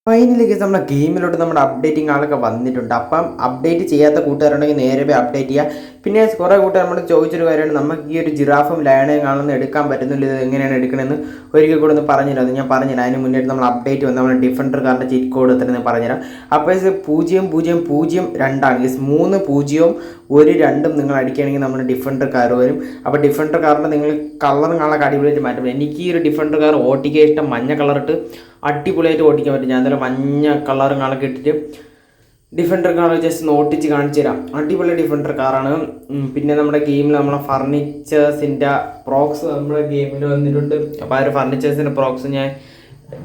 Finally guys നമ്മുടെ ഗെയിമിലോട്ട് നമ്മുടെ updating ആളൊക്കെ വന്നിട്ടുണ്ട്. അപ്പം അപ്ഡേറ്റ് ചെയ്യാത്ത കൂട്ടുകാരുണ്ടെങ്കിൽ നേരെ പോയി അപ്ഡേറ്റ് ചെയ്യുക. പിന്നെ കുറേ കൂട്ടുകാർ നമ്മൾ ചോദിച്ചൊരു കാര്യമാണ്, നമുക്ക് ഈ ഒരു ജിറാഫും ലയണയും കാണുന്ന എടുക്കാൻ പറ്റുന്നില്ല, ഇത് എങ്ങനെയാണ് എടുക്കണമെന്ന് ഒരിക്കൽ കൂടെ ഒന്ന് പറഞ്ഞുതരാം. അത് ഞാൻ പറഞ്ഞുതരാം. അതിന് മുന്നേ നമ്മൾ അപ്ഡേറ്റ് വന്ന് നമ്മൾ ഡിഫൻഡർ കാറിൻ്റെ ചീറ്റ് കോഡ് എത്രയെന്ന് പറഞ്ഞുതരാം. അപ്പോൾ ഇത് 0002 ഗൈസ്, 3 0 1 2 നിങ്ങൾ അടിക്കുകയാണെങ്കിൽ നമ്മുടെ ഡിഫൻഡർ കാർ വരും. അപ്പോൾ ഡിഫൻഡർ കാറിൻ്റെ നിങ്ങൾ കളറും കാണാൻ അടിപൊളിയായിട്ട് മാറ്റും. എനിക്ക് ഈ ഒരു ഡിഫൻഡർ കാർ ഓട്ടിക്കാൻ ഇഷ്ടം, മഞ്ഞ കളറിട്ട് അടിപൊളിയായിട്ട് ഓടിക്കാൻ പറ്റും. ഞാൻ എന്തായാലും മഞ്ഞ കളറും കാണൊക്കെ ഇട്ടിട്ട് ഡിഫൻഡർ കാർ ജസ്റ്റ് ഒന്ന് ഓട്ടിച്ച് കാണിച്ചു തരാം. അടിപൊളി ഡിഫൻഡർ കാറാണ്. പിന്നെ നമ്മുടെ ഗെയിമിൽ നമ്മളെ ഫർണിച്ചേഴ്സിൻ്റെ പ്രോക്സ് നമ്മുടെ ഗെയിമിൽ വന്നിട്ടുണ്ട്. അപ്പോൾ ആ ഒരു ഫർണിച്ചേഴ്സിൻ്റെ പ്രോക്സ് ഞാൻ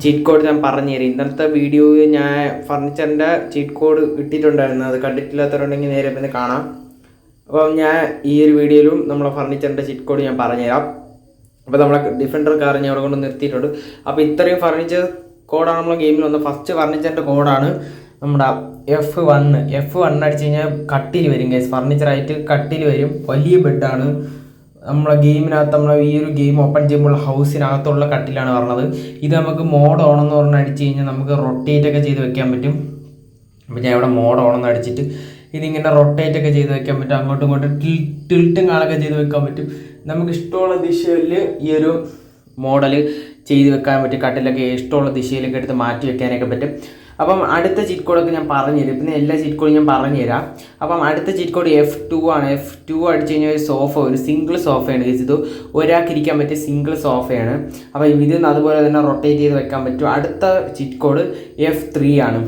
ചീറ്റ് കോഡ് ഞാൻ പറഞ്ഞു തരാം. ഇന്നലത്തെ വീഡിയോയിൽ ഞാൻ ഫർണിച്ചറിൻ്റെ ചീറ്റ് കോഡ് ഇട്ടിട്ടുണ്ടായിരുന്നു. അത് കണ്ടിട്ടില്ലാത്തവരുണ്ടെങ്കിൽ നേരെ പിന്നെ കാണാം. അപ്പം ഞാൻ ഈ ഒരു വീഡിയോയിലും നമ്മളെ ഫർണിച്ചറിൻ്റെ ചീറ്റ് കോഡ് ഞാൻ പറഞ്ഞുതരാം. അപ്പോൾ നമ്മളെ ഡിഫൻഡർ കാർ ഞാൻ അവിടെ കൊണ്ട് നിർത്തിയിട്ടുണ്ട്. അപ്പോൾ ഇത്രയും ഫർണിച്ചർ കോഡാണ് നമ്മളെ ഗെയിമിൽ വന്നത്. ഫസ്റ്റ് ഫർണിച്ചറിൻ്റെ കോഡാണ് നമ്മുടെ F1 അടിച്ച് കഴിഞ്ഞാൽ കട്ടിൽ വരും ഗൈസ്. ഫർണിച്ചറായിട്ട് കട്ടിൽ വരും. വലിയ ബെഡാണ് നമ്മളെ ഗെയിമിനകത്ത്. നമ്മളെ ഈ ഒരു ഗെയിം ഓപ്പൺ ചെയ്യുമ്പോൾ ഹൗസിനകത്തുള്ള കട്ടിലാണ് പറഞ്ഞത്. ഇത് നമുക്ക് മോഡ് ഓണെന്ന് പറഞ്ഞ് അടിച്ച് കഴിഞ്ഞാൽ നമുക്ക് റൊട്ടേറ്റ് ഒക്കെ ചെയ്ത് വെക്കാൻ പറ്റും. അപ്പോൾ ഞാൻ ഇവിടെ മോഡ് ഓണെന്ന് അടിച്ചിട്ട് ഇതിങ്ങനെ റൊട്ടേറ്റ് ഒക്കെ ചെയ്ത് വെക്കാൻ പറ്റും. അങ്ങോട്ടും ഇങ്ങോട്ടും ടിൽട്ടും കാണൊക്കെ ചെയ്ത് വെക്കാൻ പറ്റും. നമുക്ക് ഇഷ്ടമുള്ള ദിശയിൽ ഈ ഒരു മോഡൽ ചെയ്ത് വെക്കാൻ പറ്റും. കട്ടിലൊക്കെ ഇഷ്ടമുള്ള ദിശയിലൊക്കെ എടുത്ത് മാറ്റി വെക്കാനൊക്കെ പറ്റും. അപ്പം അടുത്ത ചീറ്റ് കോഡൊക്കെ ഞാൻ പറഞ്ഞു തരും. പിന്നെ എല്ലാ ചീറ്റ് കോഡും ഞാൻ പറഞ്ഞു തരാം. അപ്പം അടുത്ത ചീറ്റ് കോഡ് F2 ആണ്. F2 അടിച്ച് കഴിഞ്ഞാൽ ഒരു സോഫ, ഒരു സിംഗിൾ സോഫയാണ് ഗൈസ്. ഇത് ഒരാൾക്ക് ഇരിക്കാൻ പറ്റിയ സിംഗിൾ സോഫയാണ്. അപ്പോൾ ഇതിൽ നിന്ന് അതുപോലെ തന്നെ റൊട്ടേറ്റ് ചെയ്ത് വെക്കാൻ പറ്റും. അടുത്ത ചീറ്റ് കോഡ് F3 ആണ്.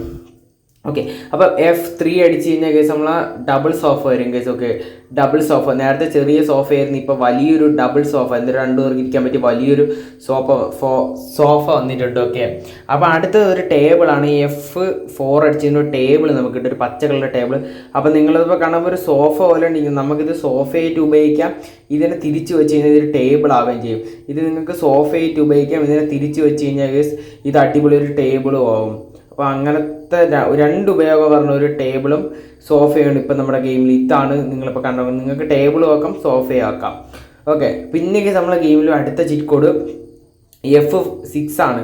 ഓക്കെ, അപ്പോൾ F3 അടിച്ച് കഴിഞ്ഞാൽ കേസ് നമ്മൾ ഡബിൾ സോഫ വരും കേസ്. Okay, double sofa. നേരത്തെ ചെറിയ സോഫയായിരുന്നു, ഇപ്പോൾ വലിയൊരു ഡബിൾ സോഫ, എന്നിട്ട് 2 പേർക്ക് ഇരിക്കാൻ പറ്റിയ വലിയൊരു സോഫ വന്നിട്ടുണ്ട്. ഓക്കെ, അപ്പോൾ അടുത്തത് ഒരു ടേബിളാണ്. F4 അടിച്ചതിൻ്റെ ഒരു ടേബിൾ നമുക്ക് കിട്ടും, ഒരു പച്ച കളറിൻ്റെ ടേബിൾ. അപ്പോൾ നിങ്ങളിപ്പോൾ കാണുമ്പോൾ ഒരു സോഫ പോലെ ഉണ്ടെങ്കിൽ നമുക്കിത് സോഫയായിട്ട് ഉപയോഗിക്കാം. ഇതിനെ തിരിച്ച് വെച്ച് കഴിഞ്ഞാൽ ഇതൊരു ടേബിൾ ആവുകയും ചെയ്യും. ഇത് നിങ്ങൾക്ക് സോഫയായിട്ട് ഉപയോഗിക്കാം. ഇതിനെ തിരിച്ച് വെച്ച് കഴിഞ്ഞാൽ കേസ് ഇത് അടിപൊളി ഒരു ടേബിളും ആവും. അപ്പോൾ അങ്ങനത്തെ 2 ഉപയോഗം പറഞ്ഞ ഒരു ടേബിളും സോഫയുണ്ട് ഇപ്പോൾ നമ്മുടെ ഗെയിമിൽ. ഇതാണ് നിങ്ങളിപ്പോൾ കണ്ടത്. നിങ്ങൾക്ക് ടേബിളും ആക്കാം, സോഫയാക്കാം. ഓക്കെ, പിന്നെ നമ്മളെ ഗെയിമിലും അടുത്ത ചീറ്റ് കോഡ് F6 ആണ്.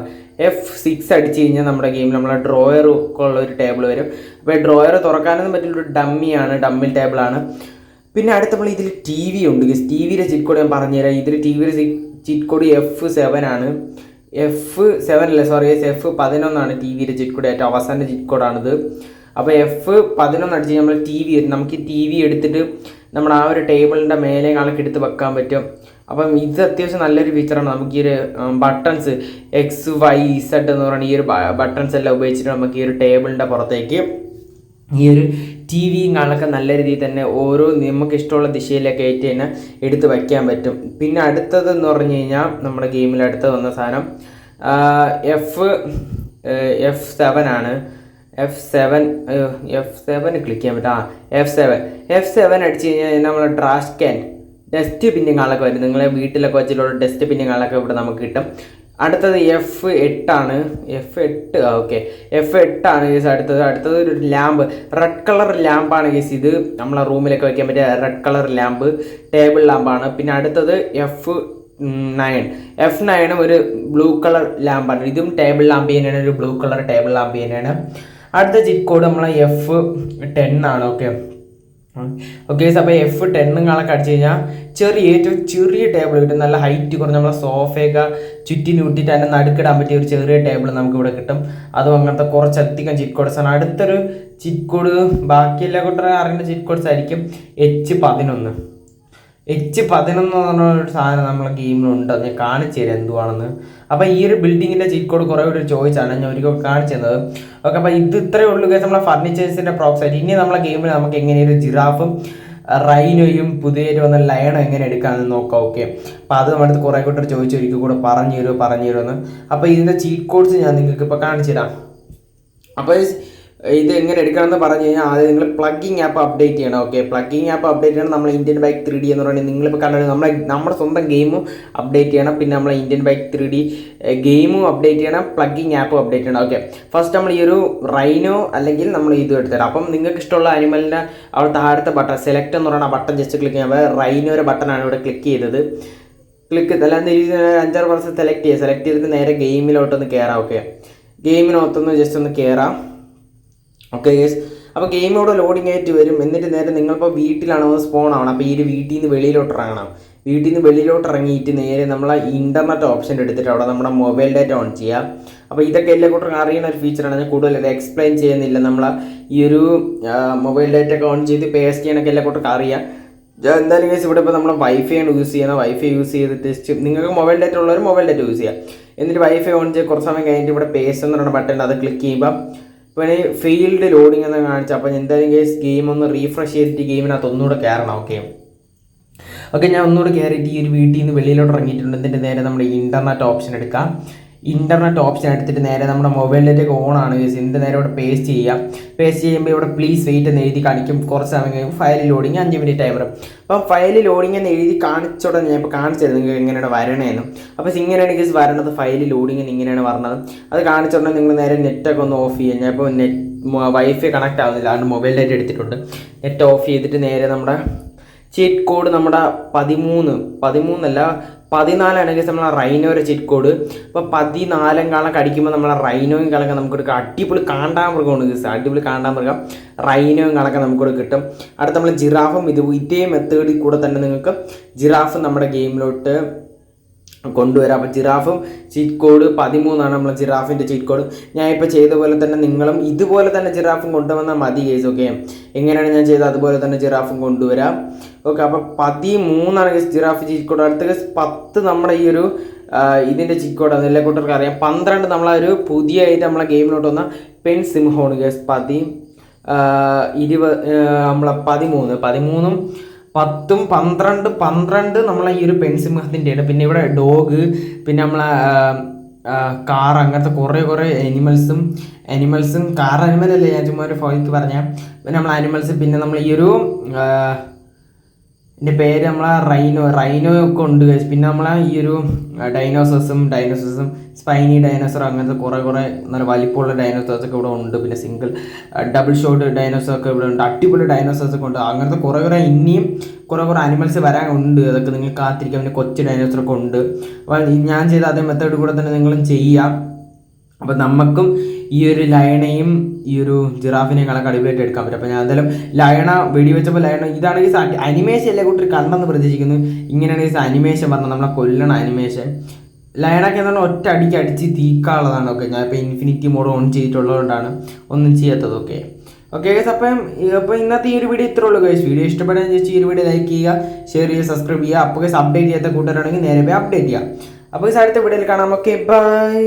F6 അടിച്ച് കഴിഞ്ഞാൽ നമ്മുടെ ഗെയിമിൽ നമ്മളെ ഡ്രോയർ ഒക്കെ ഉള്ള ഒരു ടേബിൾ വരും. അപ്പോൾ ഡ്രോയർ തുറക്കാനൊന്നും പറ്റുള്ളൊരു ഡമ്മിയാണ്, ഡമ്മിൽ ടേബിളാണ്. പിന്നെ അടുത്തപ്പോൾ ഇതിൽ TV ഉണ്ട്. TVയുടെ ചീറ്റ് കോഡ് ഞാൻ പറഞ്ഞുതരാം. ഇതിൽ TVയുടെ ചീറ്റ് കോഡ് F7 ആണ്. F7 അല്ല, സോറി, F11 ആണ് TVയുടെ ചീറ്റ് കോഡ്. ഏറ്റവും അവസാന ചീറ്റ് കോഡാണിത്. അപ്പോൾ F11 അടിച്ച് നമ്മൾ TV വരും. നമുക്ക് TV എടുത്തിട്ട് നമ്മുടെ ആ ഒരു ടേബിളിൻ്റെ മേലെ കണക്ക് എടുത്ത് വെക്കാൻ പറ്റും. അപ്പം ഇത് അത്യാവശ്യം നല്ലൊരു ഫീച്ചറാണ്. നമുക്ക് ഈ ഒരു ബട്ടൺസ് XYZ എന്ന് പറയുന്ന ഈ ഒരു ബട്ടൺസ് എല്ലാം ഉപയോഗിച്ചിട്ട് നമുക്ക് ഈ ഒരു ടേബിളിൻ്റെ പുറത്തേക്ക് ഈ ഒരു TV കാണൊക്കെ നല്ല രീതിയിൽ തന്നെ ഓരോ നമുക്ക് ഇഷ്ടമുള്ള ദിശയിലൊക്കെ ആയിട്ട് തന്നെ എടുത്ത് വയ്ക്കാൻ പറ്റും. പിന്നെ അടുത്തതെന്ന് പറഞ്ഞു കഴിഞ്ഞാൽ നമ്മുടെ ഗെയിമിൽ അടുത്ത് വന്ന സാധനം F7 ആണ്. F7 ക്ലിക്ക് ചെയ്യാൻ പറ്റും. F7 അടിച്ച് കഴിഞ്ഞാൽ നമ്മൾ ട്രാഷ് ക്യാൻ, ഡസ്റ്റ് പിന്നുകളൊക്കെ വരും. നിങ്ങളെ വീട്ടിലൊക്കെ വെച്ചിട്ടുള്ള ഡസ്റ്റ് പിന്നുകളൊക്കെ ഇവിടെ നമുക്ക് കിട്ടും. അടുത്തത് F8 ആണ്. ഓക്കെ, F8 ആണ് കേസ്. അടുത്തത് ഒരു ലാമ്പ്, റെഡ് കളർ ലാമ്പാണ് കേസ്. ഇത് നമ്മളെ റൂമിലൊക്കെ വയ്ക്കാൻ പറ്റിയ റെഡ് കളർ ലാമ്പ്, ടേബിൾ ലാമ്പാണ്. പിന്നെ അടുത്തത് F9 ഒരു ബ്ലൂ കളർ ലാമ്പാണ്. ഇതും ടേബിൾ ലാമ്പ് തന്നെയാണ്, ഒരു ബ്ലൂ കളർ ടേബിൾ ലാമ്പ് തന്നെയാണ്. അടുത്ത ചീറ്റ് കോഡ് നമ്മളെ F10 ആണ്. ഓക്കെ, അപ്പോൾ F10 കാണൊക്കെ അടിച്ച് കഴിഞ്ഞാൽ ഏറ്റവും ചെറിയ ടേബിൾ കിട്ടും. നല്ല ഹൈറ്റ് കുറഞ്ഞ നമ്മളെ സോഫയൊക്കെ ചുറ്റിന് വിട്ടിട്ട് അതിൻ്റെ നടുക്കിടാൻ പറ്റിയ ഒരു ചെറിയ ടേബിൾ നമുക്ക് ഇവിടെ കിട്ടും. അതും അങ്ങനത്തെ കുറച്ചധികം ചീറ്റ് കോഡ്സ് ആണ്. അടുത്തൊരു ചീറ്റ് കോഡ് ബാക്കിയെല്ലാം കൂട്ടർ അറിയേണ്ട ചീറ്റ് കോഡ്സ് ആയിരിക്കും H11 എന്ന് പറഞ്ഞ ഒരു സാധനം നമ്മളെ ഗെയിമിലുണ്ട്. അത് ഞാൻ കാണിച്ചു തരാം എന്തുവാണെന്ന്. അപ്പോൾ ഈ ഒരു ബിൽഡിങ്ങിൻ്റെ ചീറ്റ് കോഡ് കുറേ കൂടി ചോദിച്ചാണ് ഞാൻ ഒരിക്കൽ കാണിച്ചു തന്നത്. ഓക്കെ, അപ്പോൾ ഇത് ഇത്രയേ ഉള്ളൂ കേസ് നമ്മളെ ഫർണിച്ചേഴ്സിൻ്റെ പ്രോപ്സ് ആയിട്ട്. ഇനി നമ്മളെ ഗെയിമിൽ നമുക്ക് എങ്ങനെയൊരു ജിറാഫും റൈനോയും പുതിയൊരു വന്ന ലയണോ എങ്ങനെ എടുക്കാമെന്ന് നോക്കാം. ഓക്കെ, അപ്പോൾ അത് നമ്മുടെ അടുത്ത് കുറേ കൂട്ടർ ചോദിച്ചു ഒരിക്കൽ കൂടെ പറഞ്ഞു തരുമെന്ന്. അപ്പോൾ ഇതിൻ്റെ ചീറ്റ് കോഡ്സ് ഞാൻ നിങ്ങൾക്ക് ഇപ്പോൾ കാണിച്ചു തരാം. അപ്പോൾ ഇത് എങ്ങനെ എടുക്കണമെന്ന് പറഞ്ഞു കഴിഞ്ഞാൽ ആദ്യം നിങ്ങൾ പ്ലഗിങ് ആപ്പ് അപ്ഡേറ്റ് ചെയ്യണം. ഓക്കെ, പ്ലഗിങ് ആപ്പ് അപ്ഡേറ്റ് ചെയ്യണം. നമ്മൾ ഇന്ത്യൻ ബൈക്ക് 3D എന്ന് പറയുന്നത് നിങ്ങളിപ്പോൾ കണ്ടത് നമ്മുടെ സ്വന്തം ഗെയിമും അപ്ഡേറ്റ് ചെയ്യണം. പിന്നെ നമ്മൾ ഇന്ത്യൻ ബൈക്ക് 3D ഗെയിമും അപ്ഡേറ്റ് ചെയ്യണം, പ്ലഗിങ് ആപ്പും അപ്ഡേറ്റ് ചെയ്യണം. ഓക്കെ, ഫസ്റ്റ് നമ്മൾ ഈ ഒരു റൈനോ അല്ലെങ്കിൽ നമ്മൾ ഇത് എടുത്തുതരാം. അപ്പം നിങ്ങൾക്ക് ഇഷ്ടമുള്ള അനിമലിൻ്റെ അവിടെ താഴത്തെ ബട്ടൺ സെലക്ട് എന്ന് പറയുന്ന ബട്ടൺ ജസ്റ്റ് ക്ലിക്ക് ചെയ്യുമ്പോൾ റൈനോയുടെ ബട്ടണാണ് ഇവിടെ ക്ലിക്ക് ചെയ്തത്. അല്ലാതെ 5-6 സെലക്ട് ചെയ്തിട്ട് നേരെ ഗെയിമിലോട്ടൊന്ന് കയറാം. ഓക്കെ, ഗെയിമിനകത്തൊന്ന് ജസ്റ്റ് ഒന്ന് കയറാം. ഓക്കെ ഗൈസ്, അപ്പോൾ ഗെയിം ഇവിടെ ലോഡിംഗ് ആയിട്ട് വരും. എന്നിട്ട് നേരെ നിങ്ങളിപ്പോൾ വീട്ടിലാണോ സ്പോൺ ആവണം. അപ്പോൾ ഈ ഒരു വീട്ടിൽ നിന്ന് വെളിയിലോട്ട് ഇറങ്ങണം. വീട്ടിൽ നിന്ന് വെളിയിലോട്ട് ഇറങ്ങിയിട്ട് നേരെ നമ്മൾ ഇൻ്റർനെറ്റ് ഓപ്ഷൻ എടുത്തിട്ട് അവിടെ നമ്മുടെ മൊബൈൽ ഡാറ്റ ഓൺ ചെയ്യാം. അപ്പോൾ ഇതൊക്കെ എല്ലാ കൂട്ടർക്കും അറിയുന്ന ഒരു ഫീച്ചറാണ്. ഞാൻ കൂടുതൽ എക്സ്പ്ലെയിൻ ചെയ്യുന്നില്ല. നമ്മൾ ഈ ഒരു മൊബൈൽ ഡാറ്റ ഒക്കെ ഓൺ ചെയ്ത് പേസ്റ്റ് ചെയ്യാനൊക്കെ എല്ലാ കൂട്ടർക്കും അറിയാം. എന്തായാലും കേസ് ഇവിടെ ഇപ്പോൾ നമ്മൾ വൈഫൈ ആണ് യൂസ് ചെയ്യുന്നത്. വൈഫൈ യൂസ് ചെയ്ത് ടെസ്റ്റ് നിങ്ങൾക്ക് മൊബൈൽ ഡാറ്റ ഉള്ളവർ മൊബൈൽ ഡാറ്റ യൂസ് ചെയ്യാം. എന്നിട്ട് വൈഫൈ ഓൺ ചെയ്ത് കുറച്ച് സമയം കഴിഞ്ഞിട്ട് ഇവിടെ പേസ്റ്റ് എന്ന് പറയുന്ന ബട്ടൺ അത് ക്ലിക്ക് ചെയ്യുമ്പോൾ ഇപ്പോൾ ഫീൽഡ് ലോഡിംഗ് എന്ന് കാണിച്ചാൽ അപ്പോൾ എന്തായാലും കേസ് ഗെയിം ഒന്ന് റീഫ്രഷ് ചെയ്തിട്ട് ഗെയിമിനകത്ത് ഒന്നുകൂടെ കയറണം. ഓക്കെ ഞാൻ ഒന്നുകൂടെ കയറിയിട്ട് ഈ ഒരു വീട്ടിൽ നിന്ന് വെളിയിലോട്ട് ഇറങ്ങിയിട്ടുണ്ട്. എന്നിട്ട് നേരെ നമ്മുടെ ഇൻ്റർനെറ്റ് ഓപ്ഷൻ എടുക്കാം. ഇൻ്റർനെറ്റ് ഓപ്ഷൻ എടുത്തിട്ട് നേരെ നമ്മുടെ മൊബൈൽ ഡാറ്റയൊക്കെ ഓൺ ആണ് കേസ്. എന്നിട്ട് നേരെ ഇവിടെ പേസ്റ്റ് ചെയ്യാം. പേസ്റ്റ് ചെയ്യുമ്പോൾ ഇവിടെ പ്ലീസ് വെയിറ്റ് എന്ന് എഴുതി കാണിക്കും. കുറച്ച് സമയം കഴിയുമ്പോൾ ഫയൽ ലോഡിങ് 5 മിനിറ്റ് ടൈമർ. അപ്പം ഫയൽ ലോഡിങ് എന്ന് എഴുതി കാണിച്ചോടെ ഞാൻ ഇപ്പോൾ കാണിച്ചത് നിങ്ങൾക്ക് എങ്ങനെയാണ് വരണേന്ന്. അപ്പോൾ ഇങ്ങനെയാണ് കേസ് വരണത്. ഫയൽ ലോഡിങ്ങിന് ഇങ്ങനെയാണ് പറഞ്ഞത്. അത് കാണിച്ചോടെ നിങ്ങൾ നേരെ നെറ്റൊക്കെ ഒന്ന് ഓഫ് ചെയ്യുക. ഞാൻ ഇപ്പോൾ വൈഫൈ കണക്ട് ആവുന്നില്ല, അതുകൊണ്ട് മൊബൈൽ ഡാറ്റ എടുത്തിട്ടുണ്ട്. നെറ്റ് ഓഫ് ചെയ്തിട്ട് നേരെ നമ്മുടെ ചീറ്റ് കോഡ് നമ്മുടെ 14 കേസ് നമ്മളെ റൈനോയുടെ ചീറ്റ് കോഡ്. അപ്പോൾ 14 കാലൊക്കെ അടിക്കുമ്പോൾ നമ്മളെ റൈനോയും കാലൊക്കെ നമുക്കൊരു അടിപൊളി കാണ്ടാമൃഗമാണ് കേസ്. അടിപൊളി കാണ്ടാമൃഗം റൈനോയും കാലൊക്കെ നമുക്കിവിടെ കിട്ടും. അടുത്ത നമ്മൾ ജിറാഫും ഇതേ മെത്തേഡിൽ കൂടെ തന്നെ നിങ്ങൾക്ക് ജിറാഫ് നമ്മുടെ ഗെയിമിലോട്ട് കൊണ്ടുവരാം. അപ്പോൾ ജിറാഫും ചീറ്റ് കോഡ് 13 നമ്മളെ ജിറാഫിൻ്റെ ചീറ്റ് കോഡ്. ഞാൻ ഇപ്പോൾ ചെയ്ത പോലെ തന്നെ നിങ്ങളും ഇതുപോലെ തന്നെ ജിറാഫും കൊണ്ടുവന്നാൽ മതി കേസ്. ഓക്കെ, എങ്ങനെയാണ് ഞാൻ ചെയ്തത് അതുപോലെ തന്നെ ജിറാഫും കൊണ്ടുവരാം. ഓക്കെ, അപ്പോൾ 13 കേസ് ജിറാഫ് ചീറ്റ് കോഡ്. അടുത്ത കേസ് 10 നമ്മുടെ ഈ ഒരു ഇതിൻ്റെ ചീറ്റ് കോഡ് അതെല്ലാം കൂട്ടർക്ക് അറിയാം. 12 നമ്മളൊരു പുതിയതായിട്ട് നമ്മളെ ഗെയിമിലോട്ട് വന്ന പെൻ സിംഹമാണ് കേസ്. 20 നമ്മളെ 13 10 12 നമ്മളെ ഈ ഒരു പെൻസിംഹത്തിൻ്റെയാണ്. പിന്നെ ഇവിടെ ഡോഗ്, പിന്നെ നമ്മളെ കാർ, അങ്ങനത്തെ കുറേ അനിമൽസും കാർ അനിമലല്ലേ ഞാൻ ചുമ്മാ ഒരു ഫോയ്ക്ക് പറഞ്ഞാൽ. പിന്നെ നമ്മളെ അനിമൽസ്, പിന്നെ നമ്മൾ ഈ ഒരു എൻ്റെ പേര് നമ്മളെ റൈനോ ഒക്കെ ഉണ്ട്. പിന്നെ നമ്മളെ ഈ ഒരു ഡൈനോസേഴ്സും സ്പൈനി ഡൈനോസർ, അങ്ങനത്തെ കുറേ നല്ല വലിപ്പമുള്ള ഡൈനോസേഴ്സൊക്കെ ഇവിടെ ഉണ്ട്. പിന്നെ സിംഗിൾ ഡബിൾ ഷോട്ട് ഡൈനോസറൊക്കെ ഇവിടെ ഉണ്ട്. അടിപൊളി ഡൈനോസേഴ്സൊക്കെ ഉണ്ട്. അങ്ങനത്തെ കുറേ ഇനിയും കുറേ അനിമൽസ് വരാൻ ഉണ്ട്. അതൊക്കെ നിങ്ങൾ കാത്തിരിക്കാം. പിന്നെ കൊച്ചു ഡൈനോസറൊക്കെ ഉണ്ട്. അപ്പോൾ ഞാൻ ചെയ്ത അതേ മെത്തേഡ് കൂടെ തന്നെ നിങ്ങളും ചെയ്യാം. അപ്പോൾ നമുക്കും ഈ ഒരു ലയണയും ഈ ഒരു ജിറാഫിനെയും കണക്ക് അടിപൊളിയായിട്ട് എടുക്കാൻ പറ്റും. അപ്പോൾ ഞാൻ എന്തായാലും ലയണ വെടിവെച്ചപ്പോൾ ലയണ ഇതാണ് ഈ അനിമേഷൻ എല്ലാ കൂട്ടർ കണ്ടെന്ന് പ്രതീക്ഷിക്കുന്നു. ഇങ്ങനെയാണ് ഈ അനിമേഷൻ പറഞ്ഞത്, നമ്മളെ കൊല്ലണ അനിമേഷൻ. ലയണൊക്കെ എന്ന് പറഞ്ഞാൽ ഒറ്റ അടിച്ച് തീക്കാനുള്ളതാണ്. ഓക്കെ, ഞാൻ ഇപ്പോൾ ഇൻഫിനിറ്റി മോഡ് ഓൺ ചെയ്തിട്ടുള്ളതുകൊണ്ടാണ് ഒന്നും ചെയ്യാത്തത്. ഓക്കെ ഗൈസ്, അപ്പോൾ ഇന്നത്തെ ഈ ഒരു വീഡിയോ ഇത്രേ ഉള്ളൂ ഗൈസ്. വീഡിയോ ഇഷ്ടപ്പെടാൻ ചോദിച്ചാൽ ഈ ഒരു വീഡിയോ ലൈക്ക് ചെയ്യുക, ഷെയർ ചെയ്യുക, സബ്സ്ക്രൈബ് ചെയ്യുക. അപ്പോൾ ഗൈസ് അപ്ഡേറ്റ് ചെയ്യാത്ത കൂട്ടുകാരാണെങ്കിൽ നേരെ പോയി അപ്ഡേറ്റ് ചെയ്യുക. അപ്പോൾ ഗൈസ് അടുത്ത വീഡിയോയിൽ കാണാം. Okay, by.